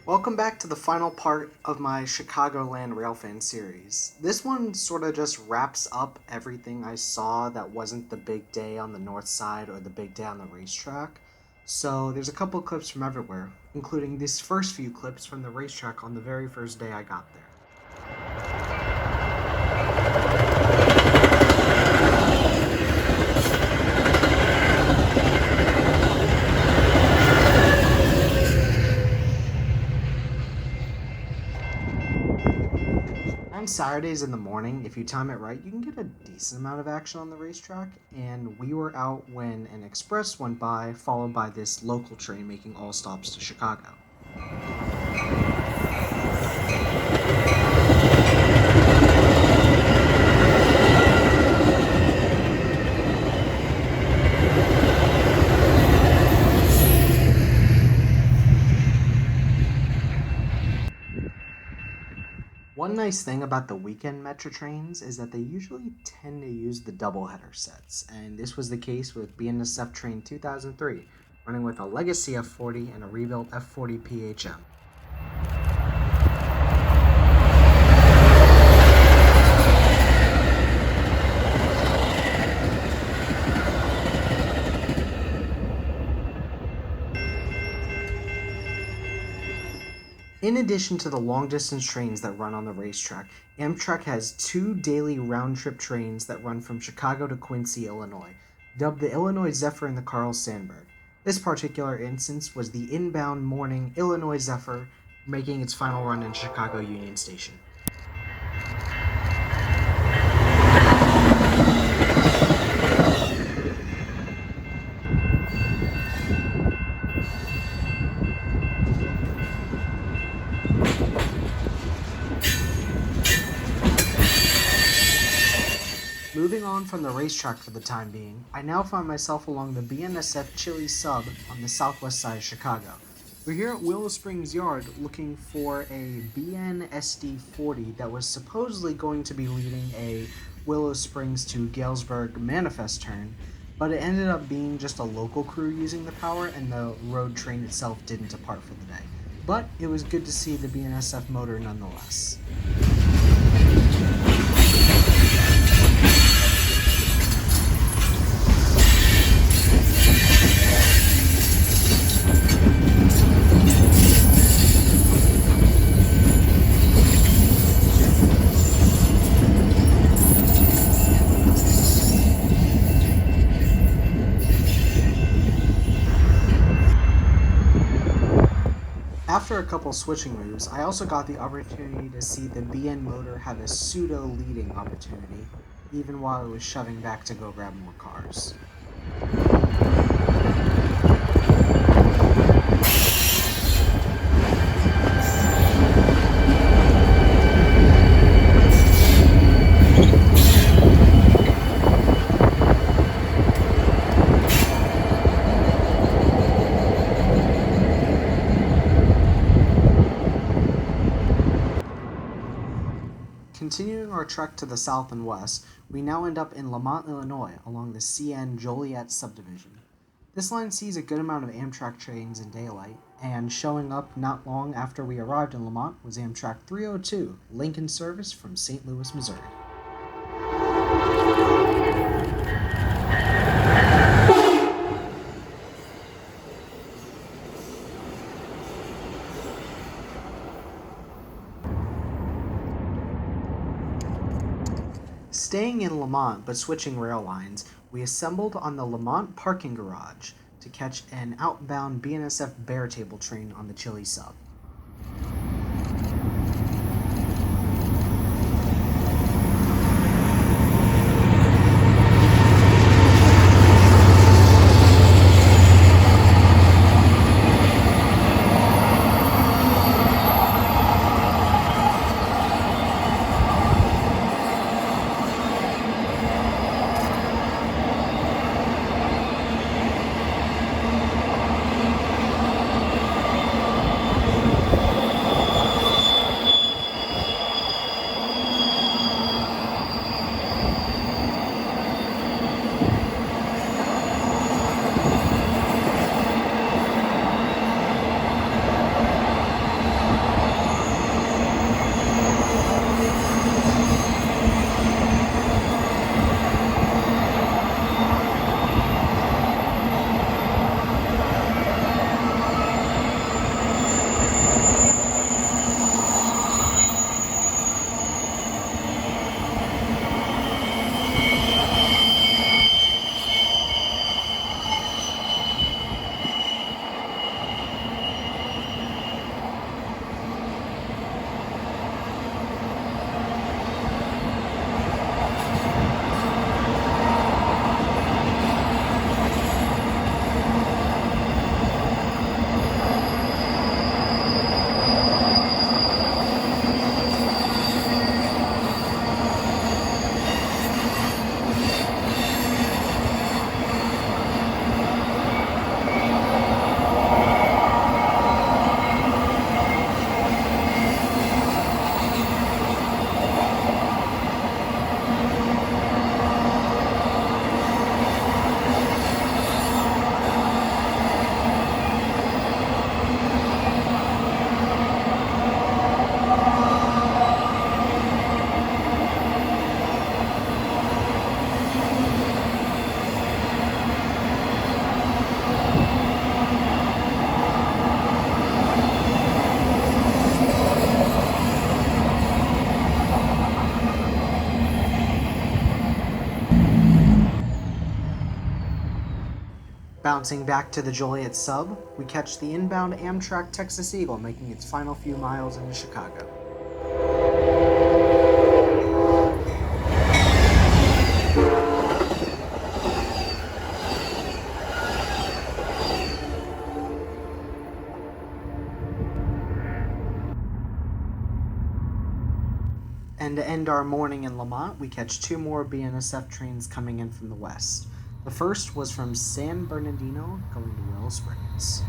Welcome back to the final part of my Chicagoland Railfan series. This one sort of just wraps up everything I saw that wasn't the big day on the north side or the big day on the racetrack. So there's a couple clips from everywhere, including these first few clips from the racetrack on the very first day I got there. On Saturdays in the morning, if you time it right, you can get a decent amount of action on the racetrack, and we were out when an express went by, followed by this local train making all stops to Chicago. One nice thing about the weekend Metra trains is that they usually tend to use the doubleheader sets, and this was the case with BNSF Train 2003, running with a legacy F40 and a rebuilt F40 PHM. In addition to the long-distance trains that run on the racetrack, Amtrak has 2 daily round-trip trains that run from Chicago to Quincy, Illinois, dubbed the Illinois Zephyr and the Carl Sandburg. This particular instance was the inbound morning Illinois Zephyr making its final run in Chicago Union Station. Moving on from the racetrack for the time being, I now find myself along the BNSF Chillicothe sub on the southwest side of Chicago. We're here at Willow Springs Yard looking for a BNSD 40 that was supposedly going to be leading a Willow Springs to Galesburg manifest turn, but it ended up being just a local crew using the power and the road train itself didn't depart for the day. But it was good to see the BNSF motor nonetheless. After a couple switching moves, I also got the opportunity to see the BN motor have a pseudo-leading opportunity, even while it was shoving back to go grab more cars. Continuing our trek to the south and west, we now end up in Lamont, Illinois, along the CN Joliet Subdivision. This line sees a good amount of Amtrak trains in daylight, and showing up not long after we arrived in Lamont was Amtrak 302, Lincoln service from St. Louis, Missouri. Staying in Lamont but switching rail lines, we assembled on the Lamont parking garage to catch an outbound BNSF Bear Table train on the Chillicothe sub. Bouncing back to the Joliet sub, we catch the inbound Amtrak Texas Eagle making its final few miles into Chicago. And to end our morning in Lamont, we catch two more BNSF trains coming in from the west. The first was from San Bernardino going to Willow Springs.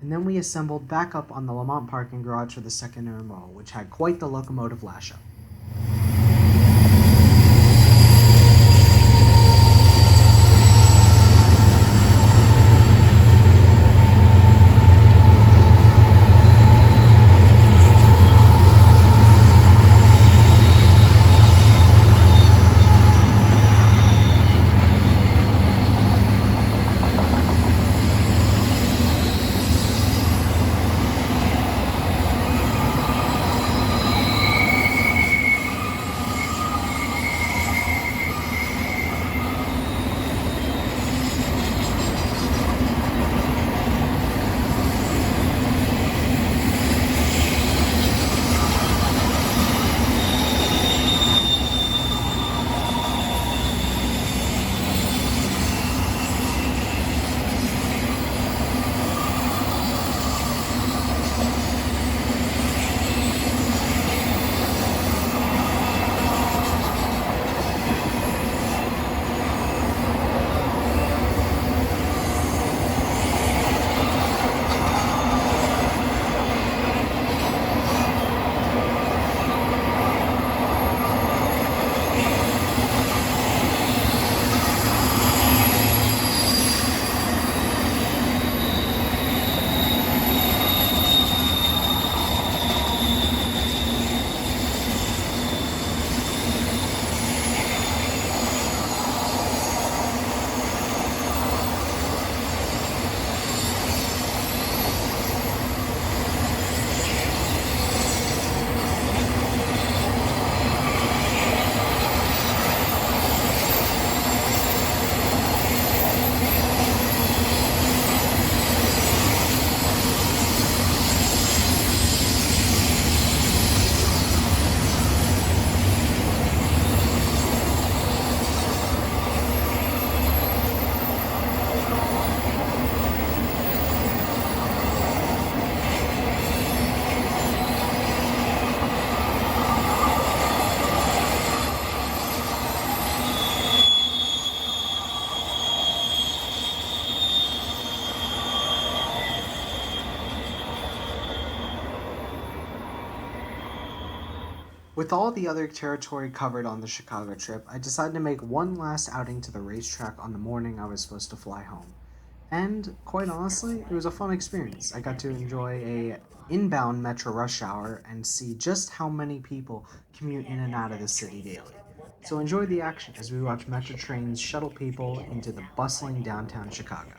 And then we assembled back up on the Lamont parking garage for the second intermodal, which had quite the locomotive lash-up. With all the other territory covered on the Chicago trip, I decided to make one last outing to the racetrack on the morning I was supposed to fly home. And quite honestly, it was a fun experience. I got to enjoy a inbound Metra rush hour and see just how many people commute in and out of the city daily. So enjoy the action as we watch Metra trains shuttle people into the bustling downtown Chicago.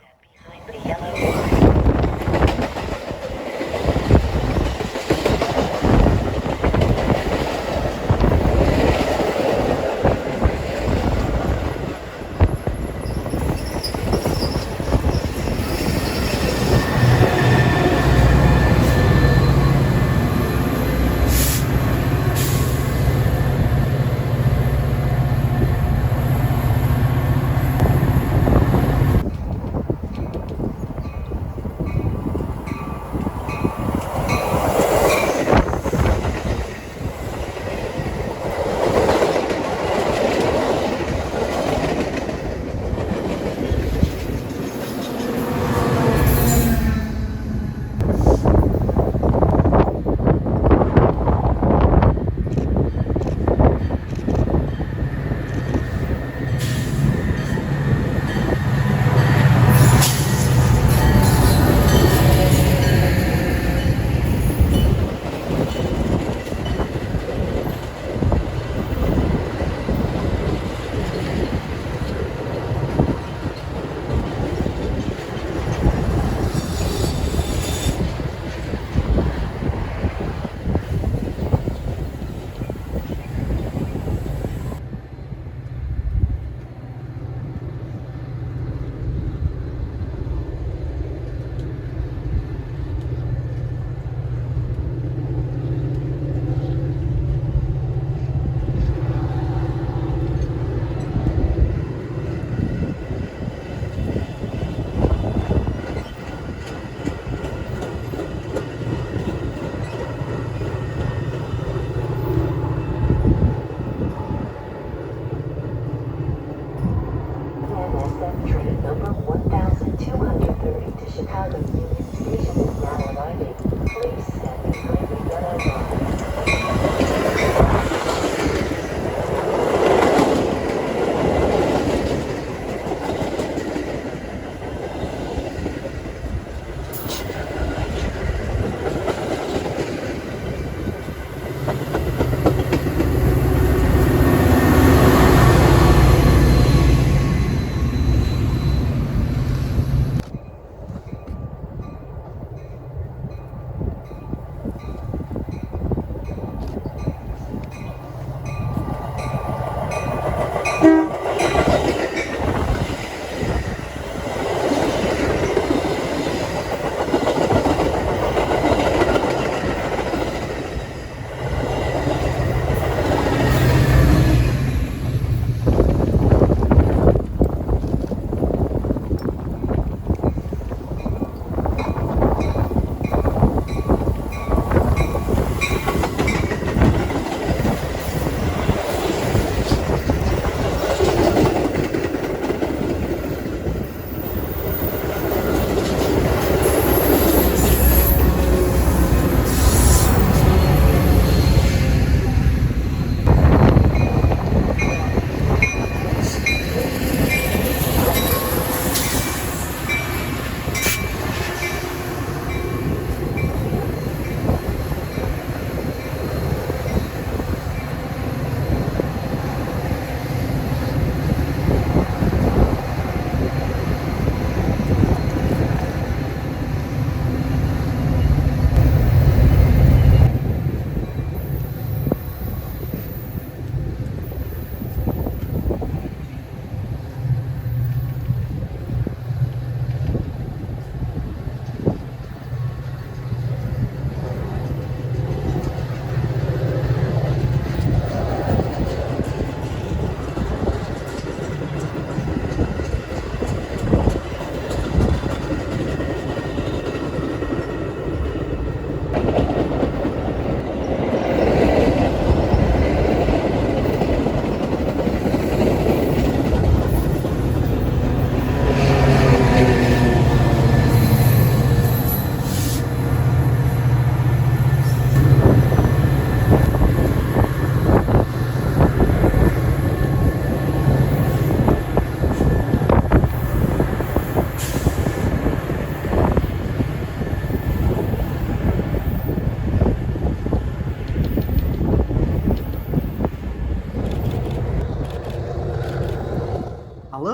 BNSF train number 1230 to Chicago Union Station is now arriving. Please stand behind the yellow line.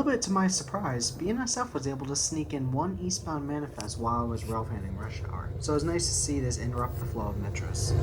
little bit to my surprise, BNSF was able to sneak in one eastbound manifest while I was railfanning rush hour, so it was nice to see this interrupt the flow of Metras.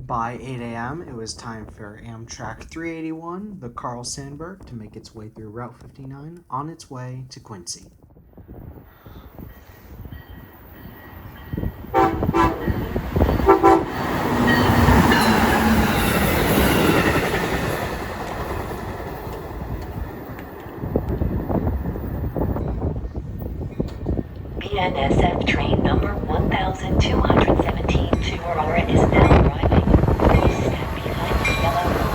By 8 a.m., it was time for Amtrak 381, the Carl Sandburg, to make its way through Route 59 on its way to Quincy. BNSF train number 1217 to Aurora is now arriving. Please stand behind the yellow line.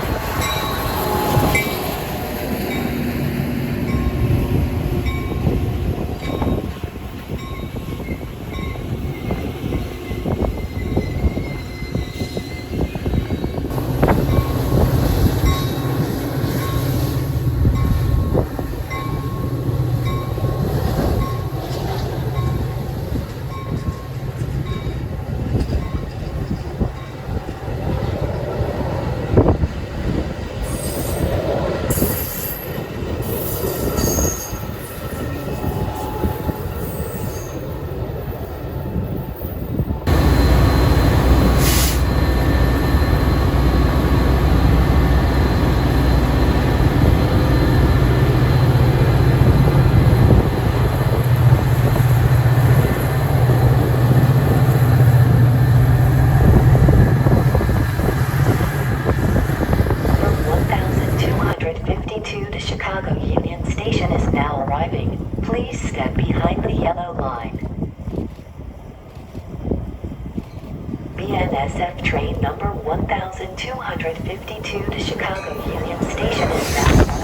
The Chicago Union Station is now arriving. Please step behind the yellow line. BNSF train number 1252 to Chicago Union Station is now arriving.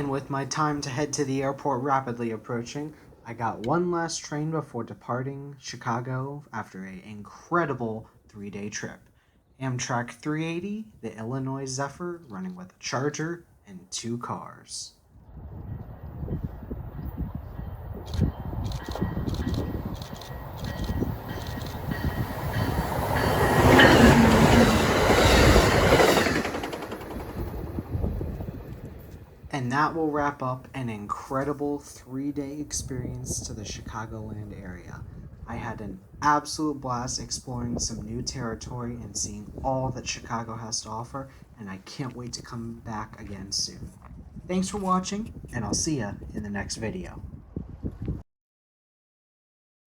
And with my time to head to the airport rapidly approaching, I got one last train before departing Chicago after an incredible 3-day trip. Amtrak 380, the Illinois Zephyr, running with a charger and 2 cars. And that will wrap up an incredible 3-day experience to the Chicagoland area. I had an absolute blast exploring some new territory and seeing all that Chicago has to offer, and I can't wait to come back again soon. Thanks for watching, and I'll see ya in the next video.